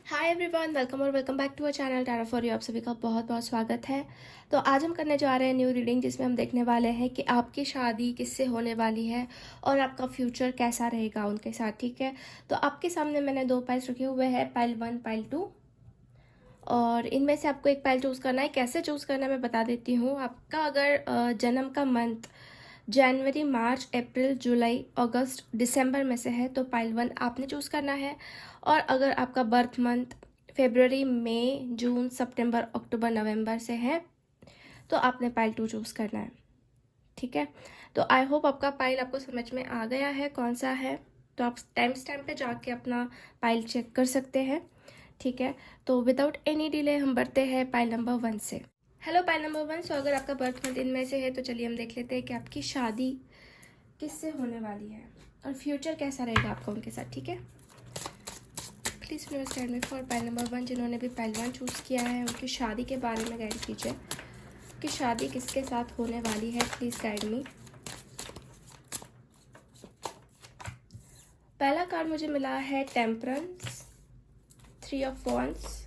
हाय everyone, welcome और welcome back to our channel tarot for you. आप सभी का बहुत बहुत स्वागत है। तो आज हम करने जा रहे हैं न्यू रीडिंग, जिसमें हम देखने वाले हैं कि आपकी शादी किससे होने वाली है और आपका फ्यूचर कैसा रहेगा उनके साथ। ठीक है, तो आपके सामने मैंने दो पाइल्स रखे हुए हैं, पाइल 1 पाइल 2, और इनमें से आपको एक पाइल चूज़ करना है। कैसे चूज़ करना है मैं बता देती हूँ। आपका अगर जन्म का मंथ जनवरी, मार्च, अप्रैल, जुलाई, अगस्त, दिसंबर में से है तो पाइल 1 आपने चूज़ करना है। और अगर आपका बर्थ मंथ फरवरी, मई, जून, सितंबर, अक्टूबर, नवंबर से है तो आपने पाइल 2 चूज़ करना है। ठीक है, तो आई होप आपका पाइल आपको समझ में आ गया है कौन सा है। तो आप टाइम स्टैम्प पे जाके अपना पाइल चेक कर सकते हैं। ठीक है, तो विदाउट एनी डिले हम बढ़ते हैं पाइल नंबर 1 से। Hello pile number 1। सो अगर आपका बर्थ मंथ इनमें से है तो चलिए हम देख लेते हैं कि आपकी शादी किससे होने वाली है और फ्यूचर कैसा रहेगा आपका उनके साथ। ठीक है, please understand me for pile number 1। जिन्होंने भी पाइल 1 चूज़ किया है उनकी शादी के बारे में गाइड कीजिए कि शादी किसके साथ होने वाली है। Please guide me. पहला कार्ड मुझे मिला है temperance, 3 of wands,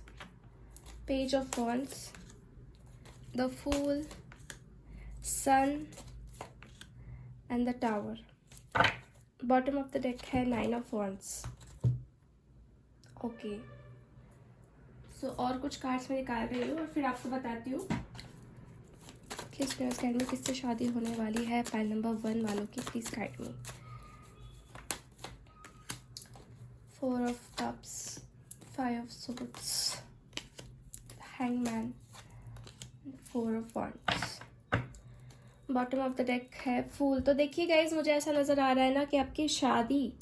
page of wands, the fool, sun and the tower. Bottom of the deck है 9 ऑफ वॉन्ड्स। ओके, सो और कुछ कार्ड्स मैं निकाल रही हूँ और फिर आपको बताती हूँ। प्लीज़ गाइड में किससे शादी होने वाली है पाइल नंबर 1 वालों की। Please guide me. 4 of cups, 5 of swords, hangman, 4 of wands. Bottom of the deck है फूल। तो देखिए गाइज, मुझे ऐसा नज़र आ रहा है ना कि आपकी शादी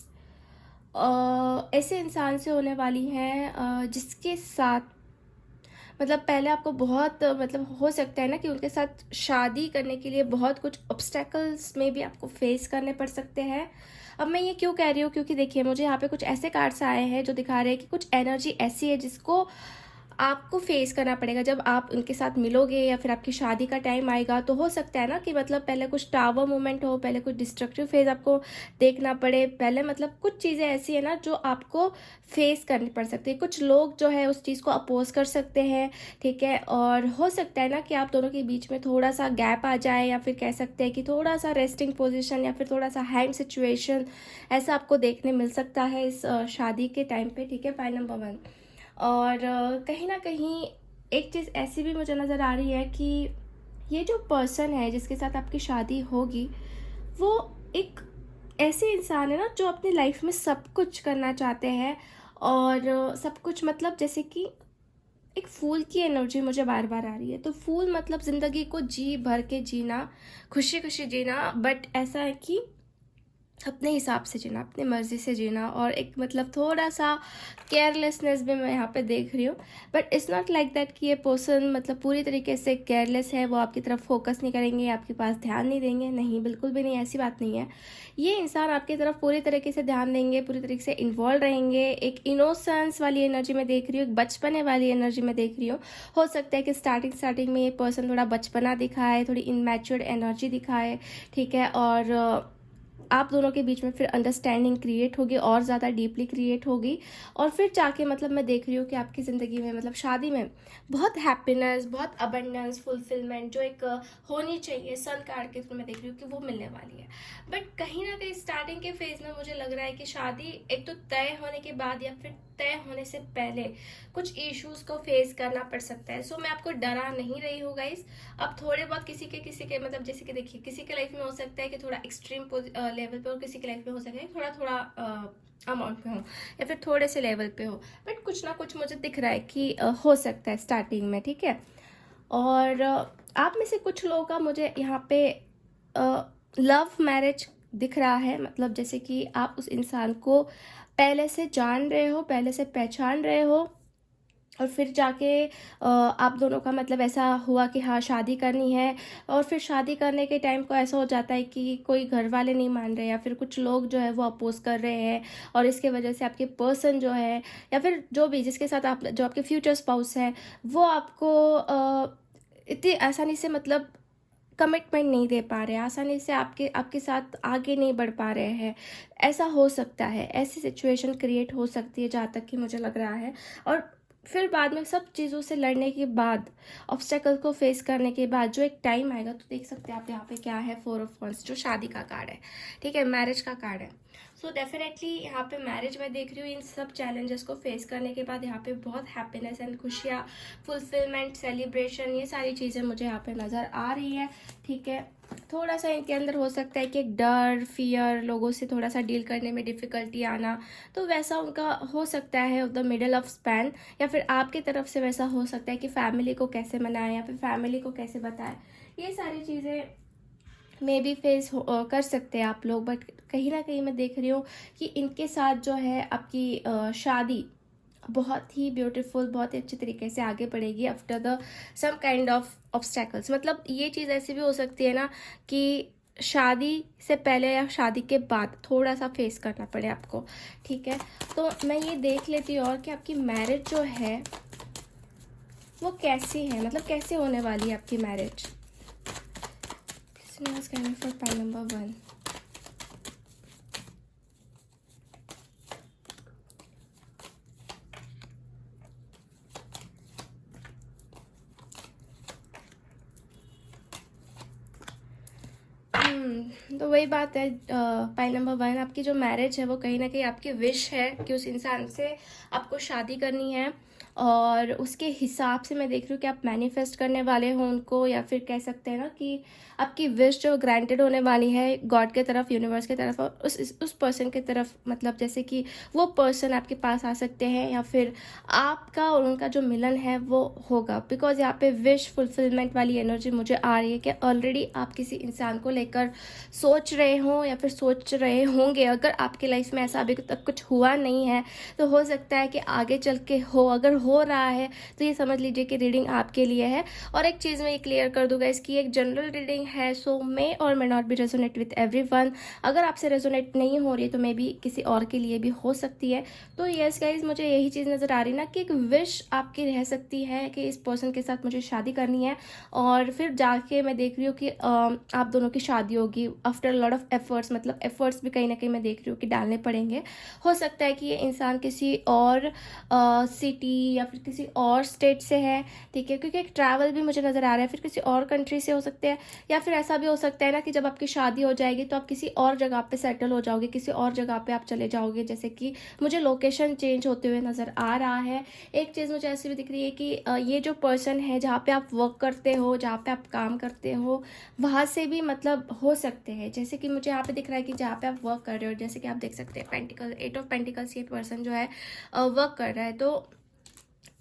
ऐसे इंसान से होने वाली है जिसके साथ मतलब पहले आपको बहुत मतलब हो सकता है ना कि उनके साथ शादी करने के लिए बहुत कुछ ऑब्स्टेकल्स में भी आपको फेस करने पड़ सकते हैं। अब मैं ये क्यों कह रही हूँ, क्योंकि देखिए मुझे यहाँ पे कुछ ऐसे कार्ड्स आए हैं जो दिखा रहे हैं कि कुछ एनर्जी ऐसी है जिसको आपको फेस करना पड़ेगा जब आप उनके साथ मिलोगे या फिर आपकी शादी का टाइम आएगा। तो हो सकता है ना कि मतलब पहले कुछ टावर मोमेंट हो, पहले कुछ डिस्ट्रक्टिव फेज आपको देखना पड़े, पहले मतलब कुछ चीज़ें ऐसी है ना जो आपको फेस करनी पड़ सकती है। कुछ लोग जो है उस चीज़ को अपोज कर सकते हैं। ठीक है, और हो सकता है ना कि आप दोनों के बीच में थोड़ा सा गैप आ जाए, या फिर कह सकते हैं कि थोड़ा सा रेस्टिंग पोजिशन या फिर थोड़ा सा हैंग सिचुएशन ऐसा आपको देखने मिल सकता है इस शादी के टाइम पे। ठीक है, पाइल नंबर 1। और कहीं ना कहीं एक चीज़ ऐसी भी मुझे नज़र आ रही है कि ये जो पर्सन है जिसके साथ आपकी शादी होगी वो एक ऐसे इंसान है ना जो अपनी लाइफ में सब कुछ करना चाहते हैं। और सब कुछ मतलब जैसे कि एक फूल की एनर्जी मुझे बार बार आ रही है। तो फूल मतलब ज़िंदगी को जी भर के जीना, खुशी खुशी जीना, बट ऐसा है कि अपने हिसाब से जीना, अपनी मर्ज़ी से जीना, और एक मतलब थोड़ा सा केयरलेसनेस भी मैं यहाँ पे देख रही हूँ। But it's not like that कि ये पर्सन मतलब पूरी तरीके से केयरलेस है, वो आपकी तरफ फोकस नहीं करेंगे, आपके पास ध्यान नहीं देंगे, नहीं, बिल्कुल भी नहीं, ऐसी बात नहीं है। ये इंसान आपकी तरफ पूरी तरीके से ध्यान देंगे, पूरी तरीके से इन्वॉल्व रहेंगे। एक इनोसेंस वाली एनर्जी में देख रही हूँ, एक बचपने वाली एनर्जी में देख रही हूँ। हो सकता है कि स्टार्टिंग में ये पर्सन थोड़ा बचपना दिखाए, थोड़ी इनमैच्योर्ड एनर्जी दिखाए। ठीक है, और आप दोनों के बीच में फिर अंडरस्टैंडिंग क्रिएट होगी, और ज़्यादा डीपली क्रिएट होगी। और फिर जाके मतलब मैं देख रही हूँ कि आपकी ज़िंदगी में मतलब शादी में बहुत हैप्पीनेस, बहुत अबंडेंस, फुलफिलमेंट जो एक होनी चाहिए सन कार्ड के थ्रू मैं देख रही हूँ कि वो मिलने वाली है। बट कहीं ना कहीं स्टार्टिंग के फेज में मुझे लग रहा है कि शादी एक तो तय होने के बाद या फिर तय होने से पहले कुछ इश्यूज को फेस करना पड़ सकता है। सो मैं आपको डरा नहीं रही हूँ गाइस। अब थोड़े बहुत किसी के मतलब जैसे कि देखिए, किसी के लाइफ में हो सकता है कि थोड़ा एक्सट्रीम लेवल पे, और किसी के लाइफ में हो सकता है थोड़ा थोड़ा अमाउंट पे हो या फिर थोड़े से लेवल पे हो। बट कुछ ना कुछ मुझे दिख रहा है कि हो सकता है स्टार्टिंग में। ठीक है, और आप में से कुछ लोगों का मुझे यहाँ पे लव मैरिज दिख रहा है। मतलब जैसे कि आप उस इंसान को पहले से जान रहे हो, पहले से पहचान रहे हो, और फिर जाके आप दोनों का मतलब ऐसा हुआ कि हाँ शादी करनी है। और फिर शादी करने के टाइम को ऐसा हो जाता है कि कोई घर वाले नहीं मान रहे, या फिर कुछ लोग जो है वो अपोज कर रहे हैं, और इसके वजह से आपके पर्सन जो है या फिर जो भी जिसके साथ आप जो आपके फ्यूचर स्पाउस है वो आपको इतनी आसानी से मतलब कमिटमेंट नहीं दे पा रहे हैं, आसानी से आपके आपके साथ आगे नहीं बढ़ पा रहे हैं। ऐसा हो सकता है, ऐसी सिचुएशन क्रिएट हो सकती है जहाँ तक कि मुझे लग रहा है। और फिर बाद में सब चीज़ों से लड़ने के बाद, ऑब्स्टेकल को फेस करने के बाद जो एक टाइम आएगा, तो देख सकते हैं आप यहाँ पे क्या है, 4 ऑफ वंस, जो शादी का कार्ड है, ठीक है, मैरिज का कार्ड है। सो डेफिनेटली यहाँ पे मैरिज में देख रही हूँ, इन सब चैलेंजेस को फेस करने के बाद यहाँ पे बहुत हैप्पीनेस एंड खुशियाँ, फुलफिलमेंट, सेलिब्रेशन, ये सारी चीज़ें मुझे यहाँ पे नज़र आ रही है, ठीक है। थोड़ा सा इनके अंदर हो सकता है कि एक डर, फियर, लोगों से थोड़ा सा डील करने में डिफ़िकल्टी आना, तो वैसा उनका हो सकता है of the middle of span. या फिर आपकी तरफ से वैसा हो सकता है कि फैमिली को कैसे मनाएं या फिर फैमिली को कैसे बताएं, ये सारी चीज़ें मे बी फेस कर सकते हैं आप लोग। बट कहीं ना कहीं मैं देख रही हूँ कि इनके साथ जो है आपकी शादी बहुत ही ब्यूटीफुल, बहुत ही अच्छे तरीके से आगे बढ़ेगी after the some kind of obstacles. मतलब ये चीज़ ऐसी भी हो सकती है ना कि शादी से पहले या शादी के बाद थोड़ा सा फेस करना पड़े आपको, ठीक है। तो मैं ये देख लेती हूँ और कि आपकी मैरिज जो है वो कैसी है, मतलब कैसे होने वाली है आपकी मैरिज। For pile number 1। तो वही बात है, पाइल नंबर 1, आपकी जो मैरिज है वो कहीं ना कहीं आपकी विश है कि उस इंसान से आपको शादी करनी है। और उसके हिसाब से मैं देख रही हूँ कि आप मैनिफेस्ट करने वाले हो उनको, या फिर कह सकते हैं ना कि आपकी विश जो ग्रांटेड होने वाली है गॉड के तरफ, यूनिवर्स के तरफ, और उस पर्सन की तरफ। मतलब जैसे कि वो पर्सन आपके पास आ सकते हैं, या फिर आपका और उनका जो मिलन है वो होगा। बिकॉज यहाँ पे विश फुलफिलमेंट वाली एनर्जी मुझे आ रही है कि ऑलरेडी आप किसी इंसान को लेकर सोच रहे हो या फिर सोच रहे होंगे। अगर आपकी लाइफ में ऐसा अभी तक कुछ हुआ नहीं है तो हो सकता है कि आगे चल के हो। अगर हो रहा है तो ये समझ लीजिए कि रीडिंग आपके लिए है। और एक चीज़ मैं ये क्लियर कर दूंगा, इसकी एक जनरल रीडिंग है, सो मे और may not be resonate with everyone. अगर आपसे रेजोनेट नहीं हो रही है तो मे बी किसी और के लिए भी हो सकती है। तो यस गाइज, मुझे यही चीज़ नज़र आ रही ना कि एक विश आपकी रह सकती है कि इस पर्सन के साथ मुझे शादी करनी है। और फिर जाके मैं देख रही हूँ कि आप दोनों की शादी होगी आफ्टर लॉट ऑफ एफर्ट्स। मतलब एफर्ट्स भी कहीं ना कहीं मैं देख रही हूँ कि डालने पड़ेंगे। हो सकता है कि ये इंसान किसी और सिटी या फिर किसी और स्टेट से है, ठीक है, क्योंकि एक ट्रैवल भी मुझे नज़र आ रहा है। फिर किसी और कंट्री से हो सकते हैं, या फिर ऐसा भी हो सकता है ना कि जब आपकी शादी हो जाएगी तो आप किसी और जगह पे सेटल हो जाओगे, किसी और जगह पे आप चले जाओगे। जैसे कि मुझे लोकेशन चेंज होते हुए नज़र आ रहा है। एक चीज़ मुझे ऐसी भी दिख रही है कि ये जो पर्सन है जहाँ पे आप वर्क करते हो, जहाँ पे आप काम करते हो, वहाँ से भी मतलब हो सकते हैं। जैसे कि मुझे यहाँ पे दिख रहा है कि जहाँ पे आप वर्क कर रहे हो, जैसे कि आप देख सकते हैं पेंटिकल, 8 ऑफ पेंटिकल्स, ये पर्सन जो है वर्क कर रहा है। तो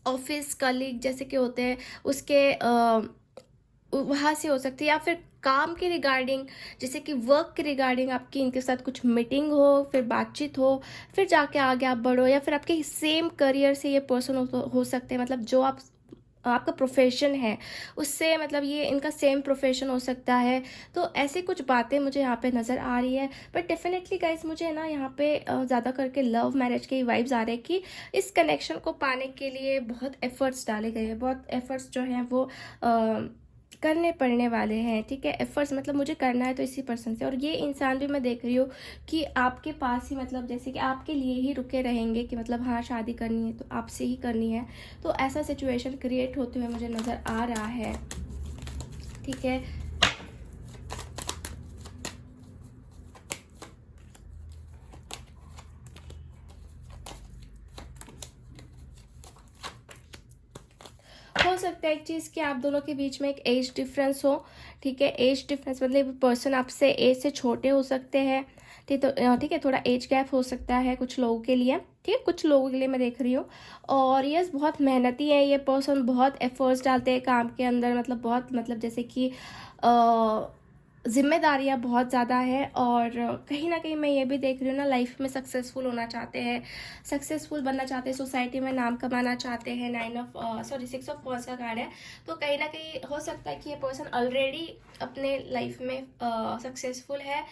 ऑफिस कलीग जैसे कि होते हैं उसके वहाँ से हो सकती है, या फिर काम के रिगार्डिंग, जैसे कि वर्क के रिगार्डिंग आपकी इनके साथ कुछ मीटिंग हो, फिर बातचीत हो, फिर जाके आगे आप बढ़ो। या फिर आपके सेम करियर से ये पर्सन हो सकते हैं, मतलब जो आपका प्रोफेशन है उससे, मतलब ये इनका सेम प्रोफेशन हो सकता है। तो ऐसी कुछ बातें मुझे यहाँ पे नज़र आ रही है। बट डेफिनेटली गाइस, मुझे ना यहाँ पे ज़्यादा करके लव मैरिज के वाइब्स आ रहे हैं कि इस कनेक्शन को पाने के लिए बहुत एफर्ट्स डाले गए हैं, बहुत एफर्ट्स जो हैं वो करने पड़ने वाले हैं, ठीक है। एफर्ट्स मतलब मुझे करना है तो इसी पर्सन से। और ये इंसान भी मैं देख रही हूँ कि आपके पास ही, मतलब जैसे कि आपके लिए ही रुके रहेंगे कि मतलब हाँ शादी करनी है तो आपसे ही करनी है। तो ऐसा सिचुएशन क्रिएट होते हुए मुझे नज़र आ रहा है, ठीक है। हो सकता है एक चीज़ कि आप दोनों के बीच में एक एज डिफरेंस हो, ठीक है। एज डिफरेंस मतलब पर्सन आपसे एज से छोटे हो सकते हैं, ठीक। तो ठीक है, थोड़ा एज गैप हो सकता है कुछ लोगों के लिए, ठीक है, कुछ लोगों के लिए मैं देख रही हूँ। और यस, बहुत मेहनती है ये पर्सन, बहुत एफर्ट्स डालते हैं काम के अंदर, मतलब बहुत, मतलब जैसे कि जिम्मेदारियाँ बहुत ज़्यादा है। और कहीं ना कहीं मैं ये भी देख रही हूँ ना, लाइफ में सक्सेसफुल होना चाहते हैं, सक्सेसफुल बनना चाहते हैं, सोसाइटी में नाम कमाना चाहते हैं। 6 ऑफ वॉन्ड्स का कार्ड है। तो कहीं ना कहीं हो सकता है कि ये पर्सन ऑलरेडी अपने लाइफ में सक्सेसफुल है,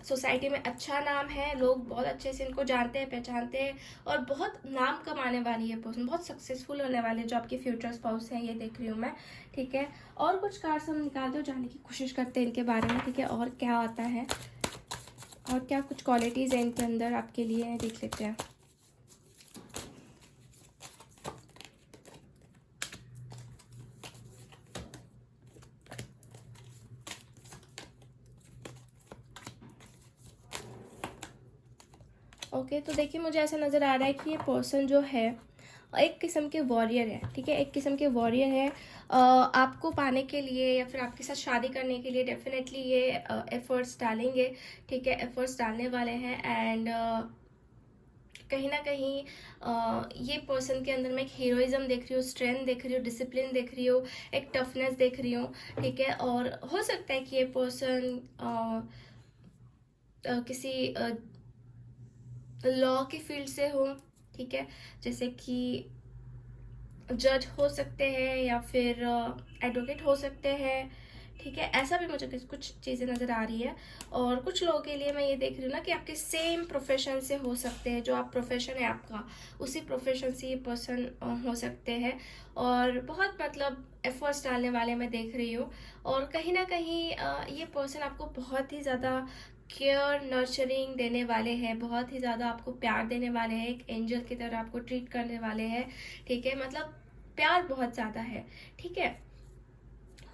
सोसाइटी में अच्छा नाम है, लोग बहुत अच्छे से इनको जानते हैं, पहचानते हैं, और बहुत नाम कमाने वाली है पर्सन, बहुत सक्सेसफुल होने वाले जो आपके फ्यूचर स्पाउस हैं, ये देख रही हूँ मैं। ठीक है, और कुछ कार्ड्स हम निकालते हो जानने की कोशिश करते हैं इनके बारे में। ठीक है, और क्या आता है और क्या कुछ क्वालिटीज़ हैं इनके अंदर आपके लिए, देख लेते हैं। ओके, तो देखिए मुझे ऐसा नज़र आ रहा है कि ये पर्सन जो है एक किस्म के वॉरियर है। ठीक है, एक किस्म के वॉरियर है। आपको पाने के लिए या फिर आपके साथ शादी करने के लिए डेफिनेटली ये एफर्ट्स डालेंगे। ठीक है, एफर्ट्स डालने वाले हैं। एंड कहीं ना कहीं ये पर्सन के अंदर मैं एक हीरोइज्म देख रही हूँ, स्ट्रेंथ देख रही हूँ, डिसिप्लिन देख रही हूँ, एक टफनेस देख रही हूँ। ठीक है, और हो सकता है कि ये पर्सन किसी लॉ की फील्ड से हो। ठीक है, जैसे कि जज हो सकते हैं या फिर एडवोकेट हो सकते हैं। ठीक है, ऐसा भी मुझे कुछ चीज़ें नज़र आ रही है। और कुछ लोगों के लिए मैं ये देख रही हूँ ना कि आपके सेम प्रोफेशन से हो सकते हैं, जो आप प्रोफेशन है आपका, उसी प्रोफेशन से ये पर्सन हो सकते हैं। और बहुत मतलब एफर्ट्स डालने वाले मैं देख रही हूँ। और कहीं ना कहीं ये पर्सन आपको बहुत ही ज़्यादा केयर नर्चरिंग देने वाले हैं, बहुत ही ज़्यादा आपको प्यार देने वाले हैं, एक एंजल की तरह आपको ट्रीट करने वाले हैं। ठीक है, मतलब प्यार बहुत ज़्यादा है। ठीक है,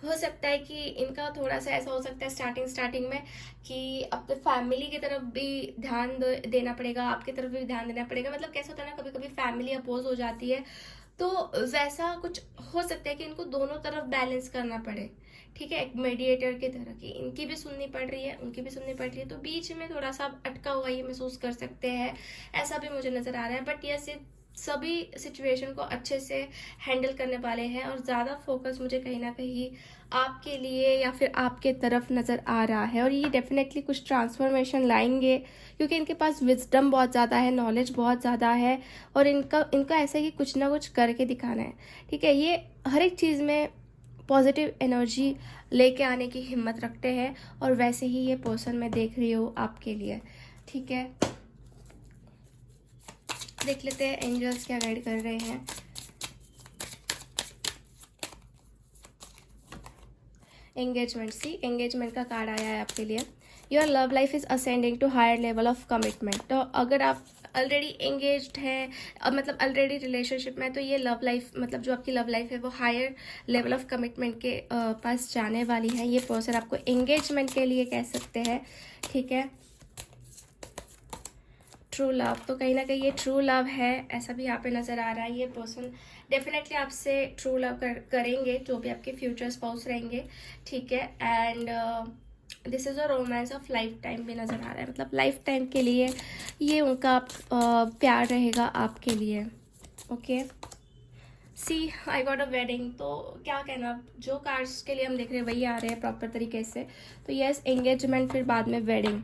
हो सकता है कि इनका थोड़ा सा ऐसा हो सकता है स्टार्टिंग में कि अपने फैमिली की तरफ भी ध्यान देना पड़ेगा, आपकी तरफ भी ध्यान देना पड़ेगा। मतलब कैसा होता है ना, कभी कभी फैमिली अपोज हो जाती है, तो वैसा कुछ हो सकता है कि इनको दोनों तरफ बैलेंस करना पड़े। ठीक है, एक मीडिएटर की तरह की इनकी भी सुननी पड़ रही है, उनकी भी सुननी पड़ रही है, तो बीच में थोड़ा सा अटका हुआ ये महसूस कर सकते हैं। ऐसा भी मुझे नजर आ रहा है। बट ये सभी सिचुएशन को अच्छे से हैंडल करने वाले हैं। और ज़्यादा फोकस मुझे कहीं ना कहीं आपके लिए या फिर आपके तरफ नज़र आ रहा है। और ये डेफिनेटली कुछ ट्रांसफॉर्मेशन लाएंगे, क्योंकि इनके पास विजडम बहुत ज़्यादा है, नॉलेज बहुत ज़्यादा है। और इनका इनका ऐसा है कि कुछ ना कुछ करके दिखाना है। ठीक है, ये हर एक चीज़ में पॉजिटिव एनर्जी लेके आने की हिम्मत रखते हैं। और वैसे ही ये पर्सन मैं देख रही हूँ आपके लिए। ठीक है, देख लेते हैं एंजल्स क्या गाइड कर रहे हैं। एंगेजमेंट, सी एंगेजमेंट का कार्ड आया है आपके लिए। Your love life is ascending to higher level of commitment. तो अगर आप ऑलरेडी एंगेज्ड हैं, मतलब ऑलरेडी रिलेशनशिप में, तो ये लव लाइफ, मतलब जो आपकी लव लाइफ है वो हायर लेवल ऑफ कमिटमेंट के पास जाने वाली है। ये पर्सन आपको एंगेजमेंट के लिए कह सकते हैं। ठीक है, ट्रू लव, तो कहीं ना कहीं ये ट्रू लव है, ऐसा भी यहाँ पे नज़र आ रहा है। ये पर्सन डेफिनेटली आपसे ट्रू लव करेंगे, जो भी आपके फ्यूचर स्पाउस रहेंगे। ठीक है, and this is a romance of life time भी नज़र आ रहा है। मतलब लाइफ टाइम के लिए ये उनका प्यार रहेगा आपके लिए। Okay, see I got a wedding, तो क्या कहना, जो कार्ड्स के लिए हम देख रहे हैं वही आ रहे हैं प्रॉपर तरीके से। तो यस, एंगेजमेंट, फिर बाद में wedding.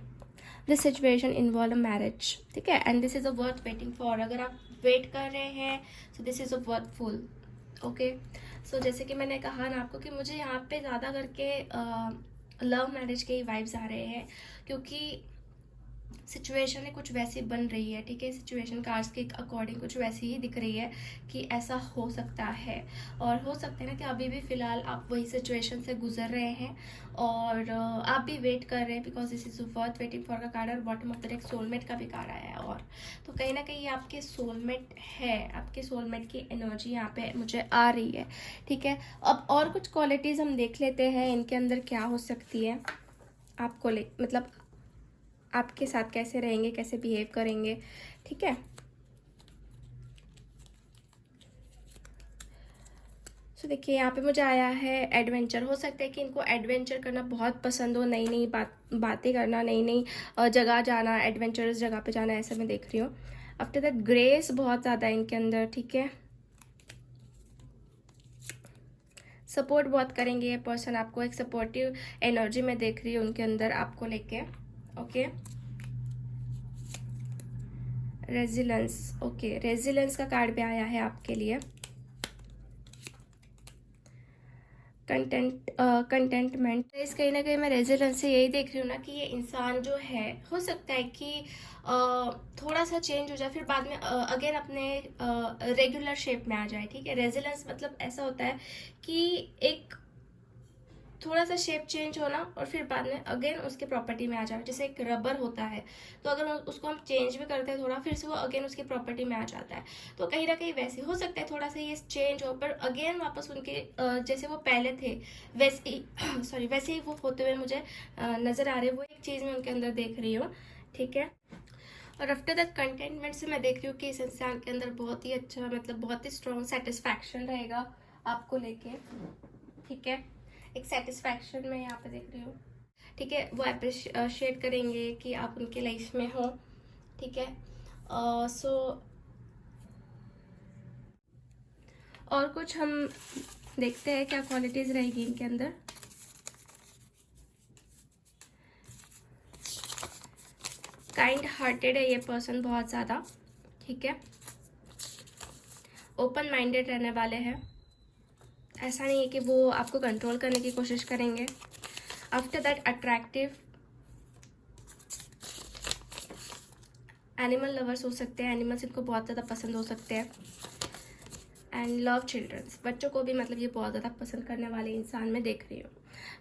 This situation involve marriage. ठीक है, and this is a worth waiting for. अगर आप वेट कर रहे हैं so this is a worth full. Okay, so जैसे कि मैंने कहा ना आपको कि मुझे यहाँ पे ज़्यादा करके लव मैरिज के ही वाइब्स आ रहे हैं, क्योंकि सिचुएशन है कुछ वैसी बन रही है। ठीक है, सिचुएशन कार्ड्स के अकॉर्डिंग कुछ वैसी ही दिख रही है कि ऐसा हो सकता है। और हो सकता है ना कि अभी भी फ़िलहाल आप वही सिचुएशन से गुजर रहे हैं और आप भी वेट कर रहे हैं, because this is worth waiting for का कार्ड। और bottom of the deck soulmate का भी कार्ड आया है। और तो कहीं ना कहीं आपके सोलमेट है, आपके सोलमेट की एनर्जी यहाँ पे मुझे आ रही है। ठीक है, अब और कुछ क्वालिटीज़ हम देख लेते हैं इनके अंदर क्या हो सकती है। आपको मतलब आपके साथ कैसे रहेंगे, कैसे बिहेव करेंगे। ठीक है, सो देखिए यहाँ पे मुझे आया है एडवेंचर। हो सकता है कि इनको एडवेंचर करना बहुत पसंद हो, नई नई बातें करना, नई नई जगह जाना, एडवेंचरस जगह पे जाना, ऐसा मैं देख रही हूँ। आफ्टर दैट ग्रेस बहुत ज़्यादा है इनके अंदर। ठीक है, सपोर्ट बहुत करेंगे ये पर्सन आपको, एक सपोर्टिव एनर्जी में देख रही हूँ उनके अंदर आपको लेके। Okay, resilience. ओके, रेजिलेंस का कार्ड भी आया है आपके लिए। कंटेंटमेंट। इस कहीं ना कहीं मैं रेजिलेंस से यही देख रही हूँ ना कि ये इंसान जो है, हो सकता है कि थोड़ा सा चेंज हो जाए, फिर बाद में अगेन अपने रेगुलर शेप में आ जाए। ठीक है, रेजिलेंस मतलब ऐसा होता है कि एक थोड़ा सा शेप चेंज होना और फिर बाद में अगेन उसके प्रॉपर्टी में आ जाए। जैसे एक रबर होता है, तो अगर उसको हम चेंज भी करते हैं थोड़ा, फिर से वो अगेन उसकी प्रॉपर्टी में आ जाता है। तो कहीं ना कहीं वैसे हो सकता है थोड़ा सा ये चेंज हो, पर अगेन वापस उनके जैसे वो पहले थे वैसे ही सॉरी वैसे ही वो होते हुए मुझे नजर आ रहे हैं। वो एक चीज़ मैं उनके अंदर देख रही हूँ। ठीक है, और आफ्टर दैट कंटेंटमेंट से मैं देख रही हूँ कि इस इंसान के अंदर बहुत ही अच्छा, मतलब बहुत ही स्ट्रॉन्ग सेटिस्फैक्शन रहेगा आपको लेके। ठीक है, एक सेटिस्फैक्शन मैं यहाँ पे देख रही हूँ। ठीक है, वो अप्रिशिएट करेंगे कि आप उनके लाइफ में हो। ठीक है, सो और कुछ हम देखते हैं क्या क्वालिटीज रहेगी इनके अंदर। काइंड हार्टेड है ये पर्सन बहुत ज़्यादा। ठीक है, ओपन माइंडेड रहने वाले हैं। ऐसा नहीं है कि वो आपको कंट्रोल करने की कोशिश करेंगे। After that attractive, animal lovers हो सकते हैं, एनिमल्स इनको बहुत ज़्यादा पसंद हो सकते हैं। एंड लव चिल्ड्रंस, बच्चों को भी मतलब ये बहुत ज़्यादा पसंद करने वाले इंसान मैं देख रही हूँ।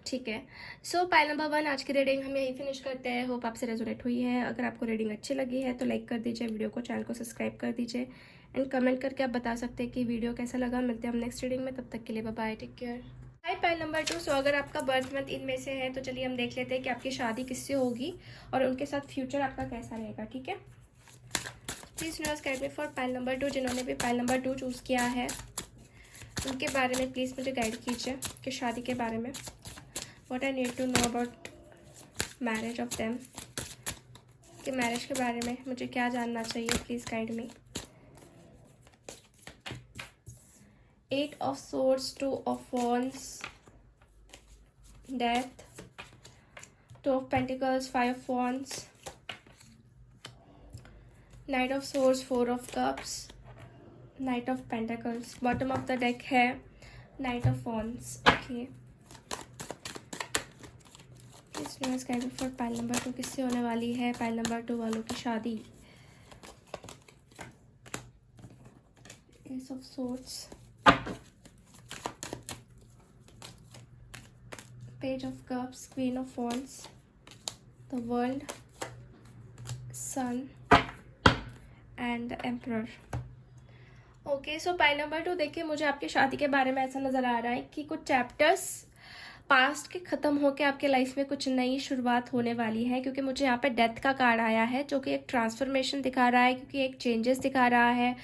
ठीक है, सो पाइल नंबर 1 आज की रीडिंग हम यही फिनिश करते हैं। होप आपसे रेजोनेट हुई है। अगर आपको रीडिंग अच्छी लगी है तो लाइक कर दीजिए वीडियो को, चैनल को सब्सक्राइब कर दीजिए एंड कमेंट करके आप बता सकते हैं कि वीडियो कैसा लगा। मिलते हैं हम नेक्स्ट रीडिंग में, तब तक के लिए बाय बाय, टेक केयर। हाय पाइल नंबर 2, सो अगर आपका बर्थ मंथ इनमें से है तो चलिए हम देख लेते हैं कि आपकी शादी किससे होगी और उनके साथ फ्यूचर आपका कैसा रहेगा। ठीक है, please universe guide me for pile number 2। जिन्होंने भी पाइल नंबर 2 चूज़ किया है उनके बारे में प्लीज़ मुझे गाइड कीजिए कि शादी के बारे में। What I need to know about marriage of them, कि मैरिज के बारे में मुझे क्या जानना चाहिए, please guide me. 8 of swords, 2 of wands, death, 2 of pentacles, 5 of wands, knight of swords, 4 of cups, knight of pentacles. Bottom of the deck है knight of wands. Okay, for pile number 2 किससे होने वाली है pile number 2 वालों की शादी। Ace of swords, page of cups, queen of wands, the world, sun and the emperor. Okay, so pile number 2 देखिए, मुझे आपकी शादी के बारे में ऐसा नज़र आ रहा है कि कुछ चैप्टर्स पास्ट के ख़त्म होकर आपके लाइफ में कुछ नई शुरुआत होने वाली है। क्योंकि मुझे यहाँ पे डेथ का कार्ड आया है जो कि एक ट्रांसफॉर्मेशन दिखा रहा है, क्योंकि एक चेंजेस दिखा रहा है।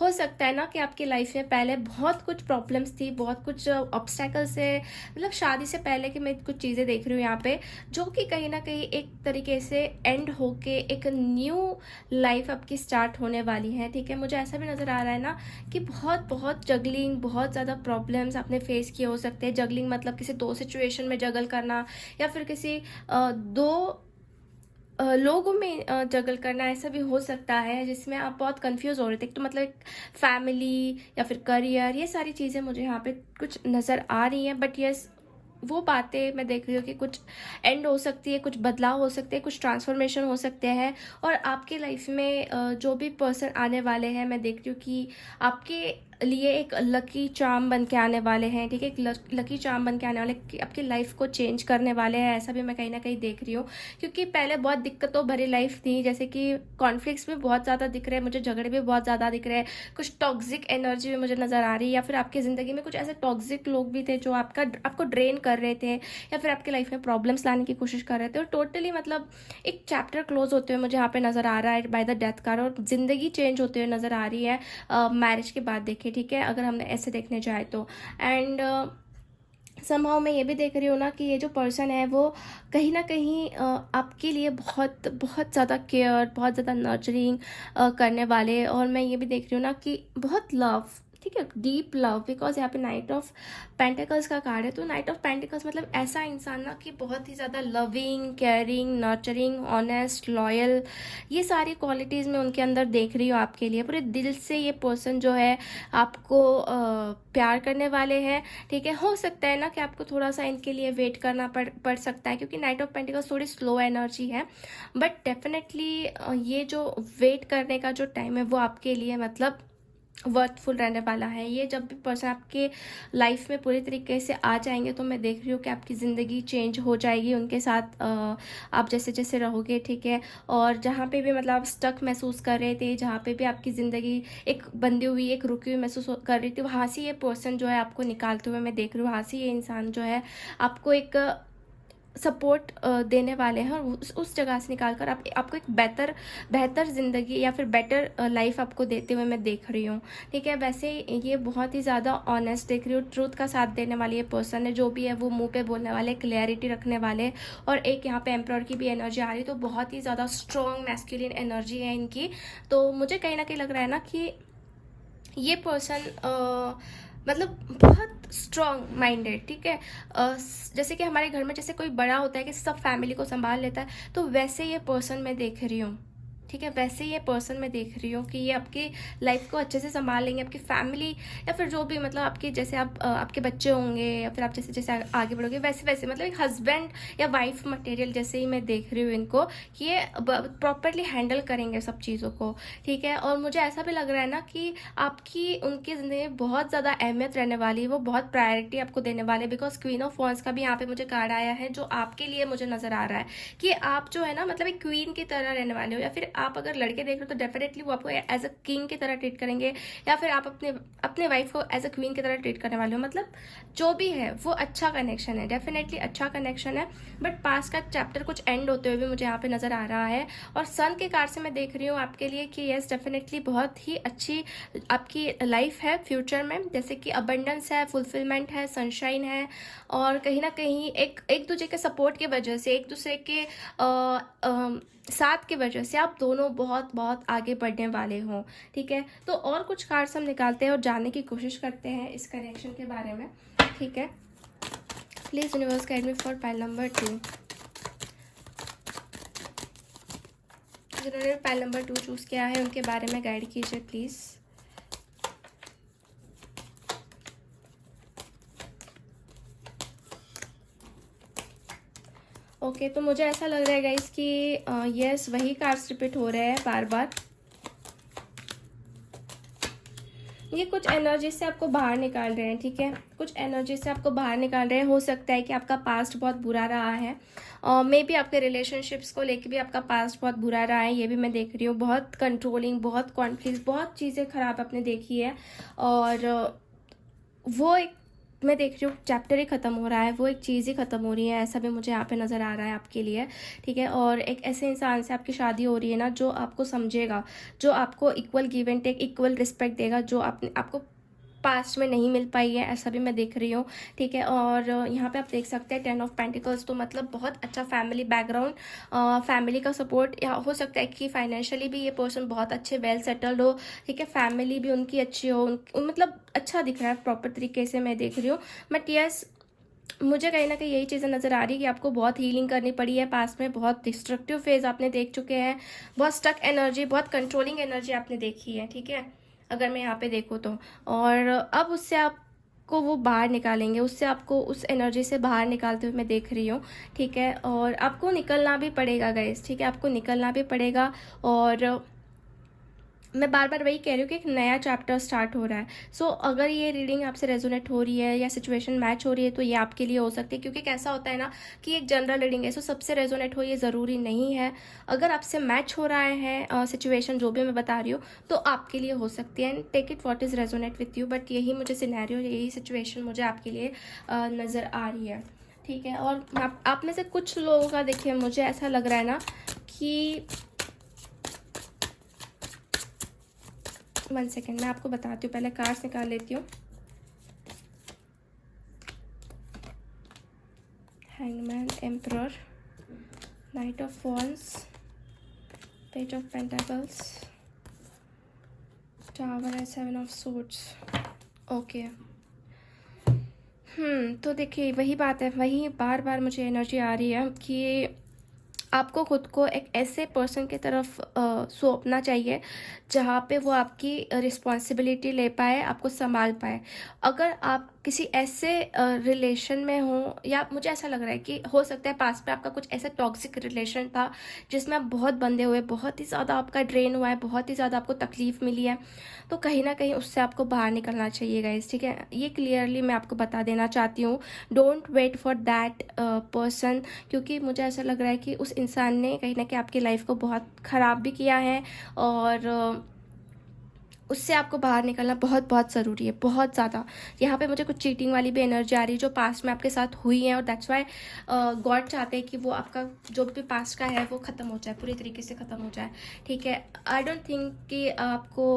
हो सकता है ना कि आपकी लाइफ में पहले बहुत कुछ प्रॉब्लम्स थी, बहुत कुछ ऑब्स्टेकल्स है, मतलब शादी से पहले की मैं कुछ चीज़ें देख रही हूँ यहाँ पे, जो कि कहीं ना कहीं एक तरीके से एंड होके एक न्यू लाइफ आपकी स्टार्ट होने वाली है। ठीक है, मुझे ऐसा भी नज़र आ रहा है ना कि बहुत बहुत जगलिंग, बहुत ज़्यादा प्रॉब्लम्स आपने फेस किए हो सकते हैं। जगलिंग मतलब किसी दो सिचुएशन में जगल करना, या फिर किसी दो लोगों में जगल करना, ऐसा भी हो सकता है जिसमें आप बहुत कंफ्यूज हो रहे थे। तो मतलब एक फैमिली या फिर करियर, ये सारी चीज़ें मुझे यहाँ पे कुछ नज़र आ रही हैं। बट यस, वो बातें मैं देख रही हूँ कि कुछ एंड हो सकती है, कुछ बदलाव हो सकते हैं, कुछ ट्रांसफॉर्मेशन हो सकते हैं। और आपके लाइफ में जो भी पर्सन आने वाले हैं, मैं देख रही हूँ कि आपके लिए एक लकी चार्म बन के आने वाले हैं। ठीक है, एक लकी चार्म बन के आने वाले, आपकी लाइफ को चेंज करने वाले हैं। ऐसा भी मैं कहीं ना कहीं देख रही हूँ, क्योंकि पहले बहुत दिक्कतों भरी लाइफ थी, जैसे कि कॉन्फ्लिक्ट्स भी बहुत ज़्यादा दिख रहे हैं मुझे, झगड़े भी बहुत ज़्यादा दिख रहे हैं, कुछ टॉक्सिक एनर्जी भी मुझे नज़र आ रही है, या फिर आपकी ज़िंदगी में कुछ ऐसे टॉक्सिक लोग भी थे जो आपको ड्रेन कर रहे थे, या फिर आपकी लाइफ में प्रॉब्लम्स लाने की कोशिश कर रहे थे। और टोटली मतलब एक चैप्टर क्लोज होते हुए मुझे यहाँ पे नज़र आ रहा है बाय द डेथ कार्ड, और ज़िंदगी चेंज होते हुए नज़र आ रही है मैरिज के बाद। देखिए, ठीक है, अगर हमने ऐसे देखने जाए तो। एंड समहाउ मैं ये भी देख रही हूँ ना कि ये जो पर्सन है वो कहीं ना कहीं आपके लिए बहुत बहुत ज़्यादा केयर, बहुत ज़्यादा नर्चरिंग करने वाले। और मैं ये भी देख रही हूँ ना कि बहुत लव, ठीक है, डीप लव, बिकॉज यहाँ पे नाइट ऑफ पेंटिकल्स का कार्ड है। तो नाइट ऑफ पेंटिकल्स मतलब ऐसा इंसान ना कि बहुत ही ज़्यादा loving, caring, nurturing, honest, loyal, ये सारी क्वालिटीज़ मैं उनके अंदर देख रही हूँ आपके लिए। पूरे दिल से ये पर्सन जो है आपको प्यार करने वाले हैं, ठीक है। हो सकता है ना कि आपको थोड़ा सा इनके लिए वेट करना पड़ सकता है, क्योंकि नाइट ऑफ पेंटिकल्स थोड़ी स्लो एनर्जी है, बट डेफिनेटली ये जो वेट करने का जो टाइम है वो आपके लिए मतलब वर्थफुल रहने वाला है। ये जब भी पर्सन आपके लाइफ में पूरी तरीके से आ जाएंगे तो मैं देख रही हूँ कि आपकी ज़िंदगी चेंज हो जाएगी उनके साथ, आप जैसे जैसे रहोगे, ठीक है। और जहाँ पे भी मतलब आप स्टक महसूस कर रहे थे, जहाँ पे भी आपकी ज़िंदगी एक बंधी हुई, एक रुकी हुई महसूस कर रही थी, वहाँ से ये पर्सन जो है आपको निकालते हुए मैं देख रही हूँ। वहाँ से ये इंसान जो है आपको एक सपोर्ट देने वाले हैं, और उस जगह से निकाल कर आपको एक बेहतर ज़िंदगी या फिर बेटर लाइफ आपको देते हुए मैं देख रही हूँ, ठीक है। वैसे ये बहुत ही ज़्यादा ऑनेस्ट देख रही हूँ, ट्रूथ का साथ देने वाली ये पर्सन है, जो भी है वो मुंह पे बोलने वाले, क्लैरिटी रखने वाले। और एक यहाँ पे एम्प्रर की भी एनर्जी आ रही है, तो बहुत ही ज़्यादा स्ट्रॉन्ग मैस्कुलिन एनर्जी है इनकी। तो मुझे कहीं ना कहीं लग रहा है ना कि ये पर्सन मतलब बहुत स्ट्रॉन्ग माइंडेड, ठीक है। जैसे कि हमारे घर में जैसे कोई बड़ा होता है कि सब फैमिली को संभाल लेता है, तो वैसे ये पर्सन मैं देख रही हूँ, ठीक है। वैसे ये पर्सन मैं देख रही हूँ कि ये आपकी लाइफ को अच्छे से संभाल लेंगे, आपकी फैमिली या फिर जो भी मतलब आपके जैसे आपके बच्चे होंगे, या फिर आप जैसे जैसे आगे बढ़ोगे वैसे वैसे, मतलब एक हस्बैंड या वाइफ मटेरियल जैसे ही मैं देख रही हूँ इनको, कि ये प्रॉपरली हैंडल करेंगे सब चीज़ों को, ठीक है। और मुझे ऐसा भी लग रहा है ना कि आपकी उनकी ज़िंदगी में बहुत ज़्यादा अहमियत रहने वाली है, वो बहुत प्रायोरिटी आपको देने वाले, बिकॉज क्वीन ऑफ वॉन्ड्स का भी यहाँ पे मुझे कार्ड आया है, जो आपके लिए मुझे नज़र आ रहा है कि आप जो है ना मतलब एक क्वीन की तरह रहने वाले हो, या फिर आप अगर लड़के देख रहे हो तो डेफिनेटली वो आपको एज अ किंग की तरह ट्रीट करेंगे, या फिर आप अपने वाइफ को एज अ क्वीन की तरह ट्रीट करने वाले हो। मतलब जो भी है वो अच्छा कनेक्शन है, डेफिनेटली अच्छा कनेक्शन है। बट पास का चैप्टर कुछ एंड होते हुए भी मुझे यहाँ पे नजर आ रहा है। और सन के कार्ड से मैं देख रही हूँ आपके लिए कि यस डेफिनेटली बहुत ही अच्छी आपकी लाइफ है फ्यूचर में, जैसे कि अबंडेंस है, फुलफिलमेंट है, सनशाइन है, और कहीं ना कहीं एक दूसरे के सपोर्ट की वजह से, एक दूसरे के साथ की वजह से आप दोनों बहुत बहुत आगे बढ़ने वाले हों, ठीक है। तो और कुछ कार्ड्स हम निकालते हैं और जानने की कोशिश करते हैं इस कनेक्शन के बारे में, ठीक है। Please universe guide me for pile number 2। जिन्होंने पाइल नंबर 2 चूज किया है उनके बारे में गाइड कीजिए प्लीज। ओके तो मुझे ऐसा लग रहा है गाइस कि यस वही कार्ड्स रिपीट हो रहे हैं बार बार। ये कुछ एनर्जी से आपको बाहर निकाल रहे हैं, ठीक है। कुछ एनर्जी से आपको बाहर निकाल रहे हैं। हो सकता है कि आपका पास्ट बहुत बुरा रहा है, मे बी आपके रिलेशनशिप्स को लेके भी आपका पास्ट बहुत बुरा रहा है, ये भी मैं देख रही हूँ। बहुत कंट्रोलिंग, बहुत कॉन्फ्लिक्ट, बहुत चीज़ें खराब आपने देखी है, और वो एक मैं देख रही हूँ चैप्टर ही ख़त्म हो रहा है, वो एक चीज़ ही ख़त्म हो रही है, ऐसा भी मुझे यहाँ पे नज़र आ रहा है आपके लिए, ठीक है। और एक ऐसे इंसान से आपकी शादी हो रही है ना जो आपको समझेगा, जो आपको equal give and take, equal respect देगा, जो आपको पास्ट में नहीं मिल पाई है, ऐसा भी मैं देख रही हूँ, ठीक है। और यहाँ पे आप देख सकते हैं 10 ऑफ पेंटिकल्स, तो मतलब बहुत अच्छा फैमिली बैकग्राउंड, फैमिली का सपोर्ट, या हो सकता है कि फाइनेंशियली भी ये पर्सन बहुत अच्छे वेल सेटल्ड हो, ठीक है। फैमिली भी उनकी अच्छी हो, मतलब अच्छा दिख रहा है प्रॉपर तरीके से मैं देख रही हूँ। बट यस मुझे कहीं ना कहीं यही चीज़ें नज़र आ रही है कि आपको बहुत हीलिंग करनी पड़ी है पास्ट में, बहुत डिस्ट्रक्टिव फेज आपने देख चुके हैं, बहुत स्टक एनर्जी, बहुत कंट्रोलिंग एनर्जी आपने देखी है, ठीक है, अगर मैं यहाँ पे देखूँ तो। और अब उससे आपको वो बाहर निकालेंगे, उससे आपको उस एनर्जी से बाहर निकालते हुए मैं देख रही हूँ, ठीक है। और आपको निकलना भी पड़ेगा गाइस, ठीक है, आपको निकलना भी पड़ेगा। और मैं बार बार वही कह रही हूँ कि एक नया चैप्टर स्टार्ट हो रहा है। सो अगर ये रीडिंग आपसे रेजोनेट हो रही है या सिचुएशन मैच हो रही है तो ये आपके लिए हो सकती है, क्योंकि कैसा होता है ना कि एक जनरल रीडिंग है, सो सबसे रेजोनेट हो ये ज़रूरी नहीं है। अगर आपसे मैच हो रहा है सिचुएशन जो भी मैं बता रही हूँ तो आपके लिए हो सकती है, and take it what is resonate with you. But यही मुझे सिनेरियो, यही सिचुएशन मुझे आपके लिए नज़र आ रही है, ठीक है। और आप में से कुछ लोगों का देखिए मुझे ऐसा लग रहा है ना कि 1 सेकेंड मैं आपको बताती हूँ, पहले कार्ड्स निकाल लेती हूँ। Hangman, emperor, night of wands, page of pentacles, tower and 7 of swords. Okay. तो देखिए वही बात है, वही बार-बार मुझे एनर्जी आ रही है कि आपको खुद को एक ऐसे पर्सन की तरफ सौंपना चाहिए जहाँ पे वो आपकी रिस्पॉन्सिबिलिटी ले पाए, आपको संभाल पाए। अगर आप किसी ऐसे रिलेशन में हो, या मुझे ऐसा लग रहा है कि हो सकता है पास्ट में आपका कुछ ऐसा टॉक्सिक रिलेशन था जिसमें आप बहुत बंधे हुए, बहुत ही ज़्यादा आपका ड्रेन हुआ है, बहुत ही ज़्यादा आपको तकलीफ़ मिली है, तो कहीं ना कहीं उससे आपको बाहर निकलना चाहिए गाइस, ठीक है। ये क्लियरली मैं आपको बता देना चाहती हूँ। Don't wait for that person, क्योंकि मुझे ऐसा लग रहा है कि उस इंसान ने कहीं ना कहीं आपकी लाइफ को बहुत ख़राब भी किया है, और उससे आपको बाहर निकलना बहुत बहुत ज़रूरी है, बहुत ज़्यादा। यहाँ पे मुझे कुछ चीटिंग वाली भी एनर्जी आ रही है जो पास्ट में आपके साथ हुई है, और दैट्स वाई गॉड चाहते हैं कि वो आपका जो भी पास्ट का है वो ख़त्म हो जाए, पूरी तरीके से ख़त्म हो जाए, ठीक है। आई डोंट थिंक कि आपको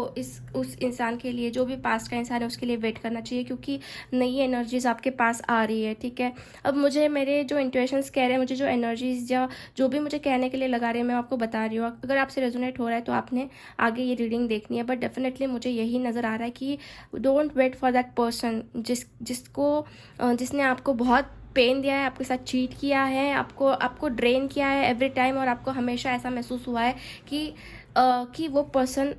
उस इंसान के लिए, जो भी पास्ट का इंसान है उसके लिए वेट करना चाहिए, क्योंकि नई एनर्जीज आपके पास आ रही है, ठीक है। अब मुझे मेरे जो इंट्यूशंस कह रहे हैं, मुझे जो एनर्जीज या जो भी मुझे कहने के लिए लगा रहे हैं, मैं आपको बता रही हूँ। अगर आपसे रेजोनेट हो रहा है तो आपने आगे ये रीडिंग देखनी है, बट डेफिनेटली मुझे यही नज़र आ रहा है कि don't wait for that person जिसने आपको बहुत पेन दिया है, आपके साथ चीट किया है, आपको ड्रेन किया है एवरी टाइम, और आपको हमेशा ऐसा महसूस हुआ है कि वो पर्सन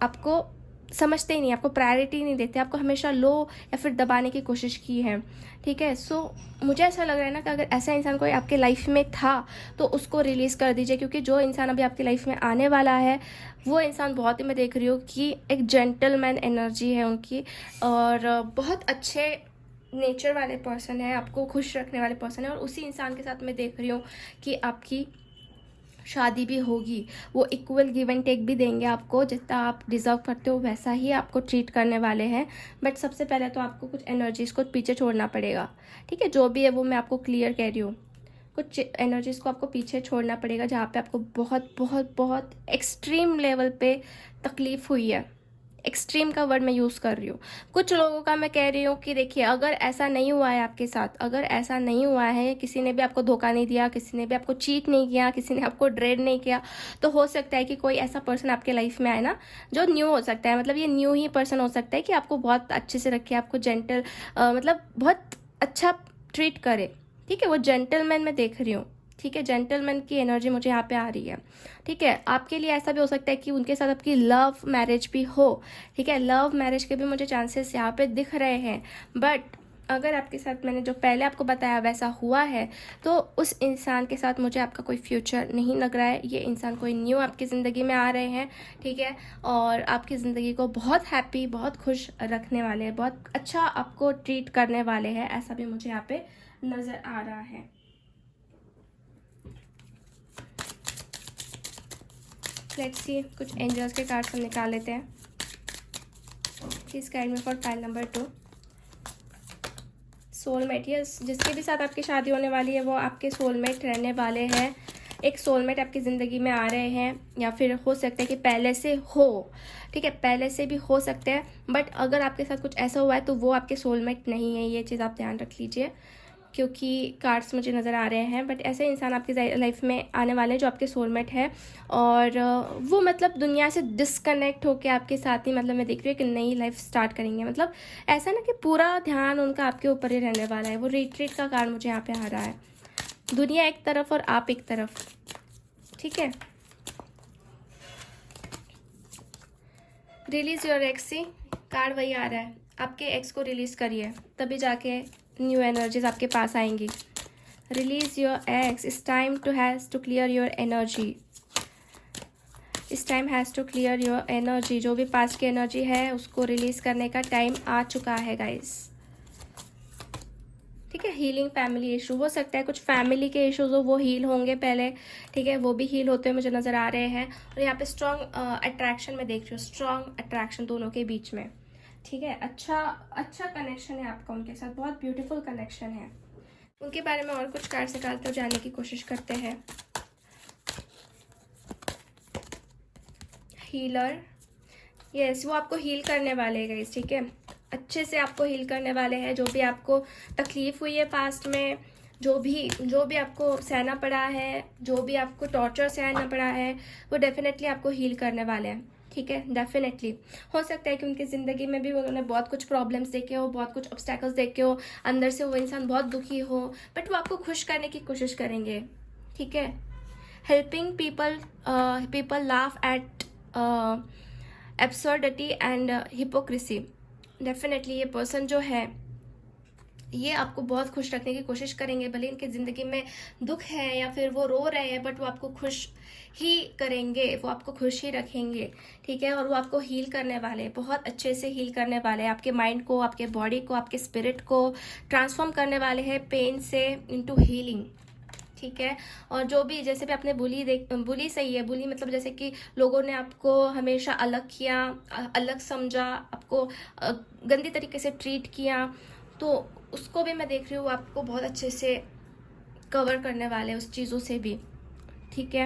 आपको समझते ही नहीं, आपको प्रायोरिटी नहीं देते, आपको हमेशा लो या फिर दबाने की कोशिश की है, ठीक है। सो मुझे ऐसा लग रहा है ना कि अगर ऐसा इंसान कोई आपके लाइफ में था तो उसको रिलीज़ कर दीजिए, क्योंकि जो इंसान अभी आपकी लाइफ में आने वाला है वो इंसान बहुत ही, मैं देख रही हूँ कि एक जेंटलमैन एनर्जी है उनकी, और बहुत अच्छे नेचर वाले पर्सन है, आपको खुश रखने वाले पर्सन है, और उसी इंसान के साथ मैं देख रही हूँ कि आपकी शादी भी होगी। वो इक्वल गिव एंड टेक भी देंगे आपको, जितना आप डिज़र्व करते हो वैसा ही आपको ट्रीट करने वाले हैं। बट सबसे पहले तो आपको कुछ एनर्जीज़ को पीछे छोड़ना पड़ेगा, ठीक है। जो भी है वो मैं आपको क्लियर कह रही हूँ, कुछ एनर्जीज़ को आपको पीछे छोड़ना पड़ेगा जहाँ पे आपको बहुत बहुत बहुत एक्सट्रीम लेवल पे तकलीफ़ हुई है। एक्सट्रीम का वर्ड मैं यूज़ कर रही हूँ। कुछ लोगों का मैं कह रही हूँ कि देखिए, अगर ऐसा नहीं हुआ है आपके साथ, अगर ऐसा नहीं हुआ है, किसी ने भी आपको धोखा नहीं दिया, किसी ने भी आपको चीट नहीं किया, किसी ने आपको ड्रेड नहीं किया, तो हो सकता है कि कोई ऐसा पर्सन आपके लाइफ में आए ना, जो न्यू हो सकता है। मतलब ये न्यू ही पर्सन हो सकता है कि आपको बहुत अच्छे से रखे, आपको जेंटल मतलब बहुत अच्छा ट्रीट करे, ठीक है। वो जेंटलमैन मैं देख रही हूँ, ठीक है। जेंटलमैन की एनर्जी मुझे यहाँ पे आ रही है, ठीक है। आपके लिए ऐसा भी हो सकता है कि उनके साथ आपकी लव मैरिज भी हो, ठीक है। लव मैरिज के भी मुझे चांसेस यहाँ पे दिख रहे हैं। बट अगर आपके साथ मैंने जो पहले आपको बताया वैसा हुआ है, तो उस इंसान के साथ मुझे आपका कोई फ्यूचर नहीं लग रहा है। ये इंसान कोई न्यू आपकी ज़िंदगी में आ रहे हैं, ठीक है, और आपकी ज़िंदगी को बहुत हैप्पी, बहुत खुश रखने वाले हैं, बहुत अच्छा आपको ट्रीट करने वाले हैं, ऐसा भी मुझे यहाँ पे नज़र आ रहा है। लेट्स सी, कुछ एंजल्स के कार्ड्स हम निकाल लेते हैं। Please guide me for file number 2। Soulmate, yes, जिसके भी साथ आपकी शादी होने वाली है वो आपके सोलमेट रहने वाले हैं। एक सोलमेट आपकी ज़िंदगी में आ रहे हैं, या फिर हो सकता है कि पहले से हो, ठीक है, पहले से भी हो सकते हैं। बट अगर आपके साथ कुछ ऐसा हुआ है तो वो आपके सोलमेट नहीं है, ये चीज़ आप ध्यान रख लीजिए, क्योंकि कार्ड्स मुझे नज़र आ रहे हैं। बट ऐसे इंसान आपकी लाइफ में आने वाले हैं जो आपके सोलमेट है, और वो मतलब दुनिया से डिस्कनेक्ट होकर आपके साथ ही, मतलब मैं देख रही हूँ कि नई लाइफ स्टार्ट करेंगे। मतलब ऐसा ना कि पूरा ध्यान उनका आपके ऊपर ही रहने वाला है। वो रिट्रीट का कार्ड मुझे यहाँ पे आ रहा है, दुनिया एक तरफ और आप एक तरफ, ठीक है। Release your ex, see card वही आ रहा है, आपके एक्स को रिलीज करिए, तभी जाके न्यू एनर्जीज आपके पास आएंगी। Release your ex, it's time to has to clear your energy, is time has to clear your energy. जो भी पास की एनर्जी है उसको रिलीज करने का टाइम आ चुका है गाइस, ठीक है। हीलिंग फैमिली इशू हो सकता है, कुछ फैमिली के इश्यूज हो वो हील होंगे पहले, ठीक है, वो भी हील होते हुए मुझे नज़र आ रहे हैं। और यहाँ पे स्ट्रॉन्ग अट्रैक्शन में देख रही हूँ, स्ट्रॉन्ग अट्रैक्शन दोनों के बीच में, ठीक है। अच्छा कनेक्शन है आपका उनके साथ, बहुत ब्यूटीफुल कनेक्शन है। उनके बारे में और कुछ कार्ड्स निकालते हुए जानने की कोशिश करते हैं। हीलर, यस, वो आपको हील करने वाले हैं गाइस, ठीक है, अच्छे से आपको हील करने वाले हैं। जो भी आपको तकलीफ़ हुई है पास्ट में, जो भी आपको सहना पड़ा है, जो भी आपको टॉर्चर सहना पड़ा है, वो डेफिनेटली आपको हील करने वाले हैं, ठीक है, डेफिनेटली हो सकता है कि उनकी ज़िंदगी में भी उन्होंने बहुत कुछ प्रॉब्लम्स देखे हो, बहुत कुछ ऑब्स्टैकल्स देखे हो, अंदर से वो इंसान बहुत दुखी हो, बट वो आपको खुश करने की कोशिश करेंगे। ठीक है, helping people, people laugh at absurdity and hypocrisy. Definitely ये पर्सन जो है ये आपको बहुत खुश रखने की कोशिश करेंगे, भले इनकी ज़िंदगी में दुख है या फिर वो रो रहे हैं, बट वो आपको खुश ही करेंगे, वो आपको खुश ही रखेंगे। ठीक है, और वो आपको हील करने वाले, बहुत अच्छे से हील करने वाले, आपके माइंड को, आपके बॉडी को, आपके स्पिरिट को ट्रांसफॉर्म करने वाले हैं पेन से इनटू हीलिंग। ठीक है, और जो भी जैसे भी आपने बुली सही है, बुली मतलब जैसे कि लोगों ने आपको हमेशा अलग किया, अलग समझा, आपको गंदी तरीके से ट्रीट किया, तो उसको भी मैं देख रही हूँ आपको बहुत अच्छे से कवर करने वाले उस चीज़ों से भी। ठीक है,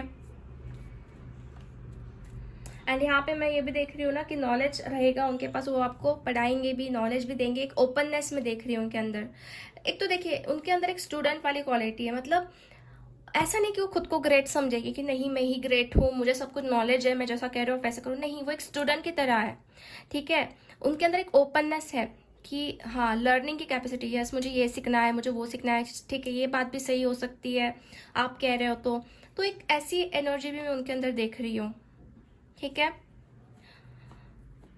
एंड यहाँ पे मैं ये भी देख रही हूँ ना कि नॉलेज रहेगा उनके पास, वो आपको पढ़ाएंगे भी, नॉलेज भी देंगे, एक ओपननेस में देख रही हूँ उनके अंदर। एक तो देखिए उनके अंदर एक स्टूडेंट वाली क्वालिटी है, मतलब ऐसा नहीं कि वो खुद को ग्रेट समझेगी कि नहीं मैं ही ग्रेट हूँ, मुझे सब कुछ नॉलेज है, मैं जैसा कह रही हूँ वैसा करूँ, नहीं, वो एक स्टूडेंट की तरह है। ठीक है, उनके अंदर एक ओपननेस है कि हाँ, लर्निंग की कैपेसिटी, यस मुझे ये सीखना है, मुझे वो सीखना है, ठीक है ये बात भी सही हो सकती है, आप कह रहे हो तो एक ऐसी एनर्जी भी मैं उनके अंदर देख रही हूँ। ठीक है,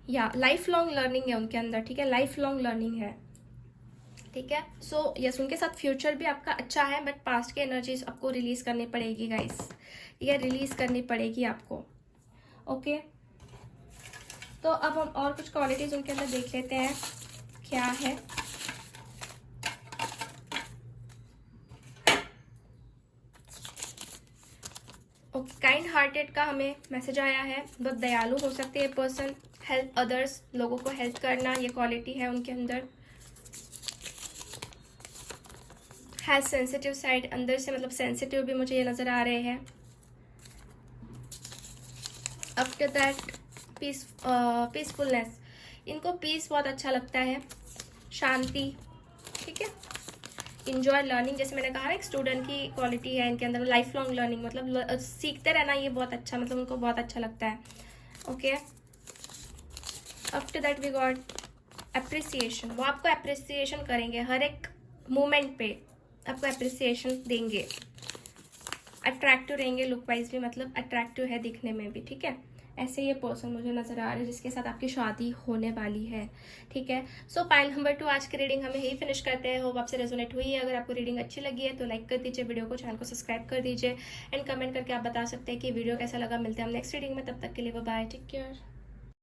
या लाइफ लॉन्ग लर्निंग है उनके अंदर। ठीक है, लाइफ लॉन्ग लर्निंग है। ठीक है, सो यस उनके साथ फ्यूचर भी आपका अच्छा है, बट पास्ट की एनर्जीज आपको रिलीज करनी पड़ेगी गाइस, ये रिलीज करनी पड़ेगी आपको। ओके, तो अब हम और कुछ क्वालिटीज उनके अंदर देख लेते हैं क्या है। ओके, काइंड हार्टेड का हमें मैसेज आया है, बहुत दयालु हो सकते हैं पर्सन, हेल्प अदर्स, लोगों को हेल्प करना ये क्वालिटी है उनके अंदर। हैज सेंसिटिव साइड, अंदर से मतलब सेंसिटिव भी मुझे ये नज़र आ रहे हैं। आफ्टर दैट पीसफुलनेस, इनको पीस बहुत अच्छा लगता है, शांति। ठीक है, इंजॉय लर्निंग, जैसे मैंने कहा ना एक स्टूडेंट की क्वालिटी है इनके अंदर, लाइफ लॉन्ग लर्निंग, मतलब सीखते रहना ये बहुत अच्छा, मतलब उनको बहुत अच्छा लगता है। Okay, after that we got appreciation, वो आपको अप्रिसिएशन करेंगे, हर एक मोमेंट पे आपको अप्रिसिएशन देंगे, अट्रैक्टिव रहेंगे, लुक वाइज भी मतलब अट्रैक्टिव है दिखने में भी। ठीक है, ऐसे ये पर्सन मुझे नजर आ रहा है जिसके साथ आपकी शादी होने वाली है। ठीक है, सो पाइल नंबर 2 आज की रीडिंग हमें यही फिनिश करते हैं। होप आपसे रेजोनेट हुई है। अगर आपको रीडिंग अच्छी लगी है तो लाइक कर दीजिए वीडियो को, चैनल को सब्सक्राइब कर दीजिए, एंड कमेंट करके आप बता सकते हैं कि वीडियो कैसा लगा। मिलते हैं हम नेक्स्ट रीडिंग में, तब तक के लिए बाय, टेक केयर।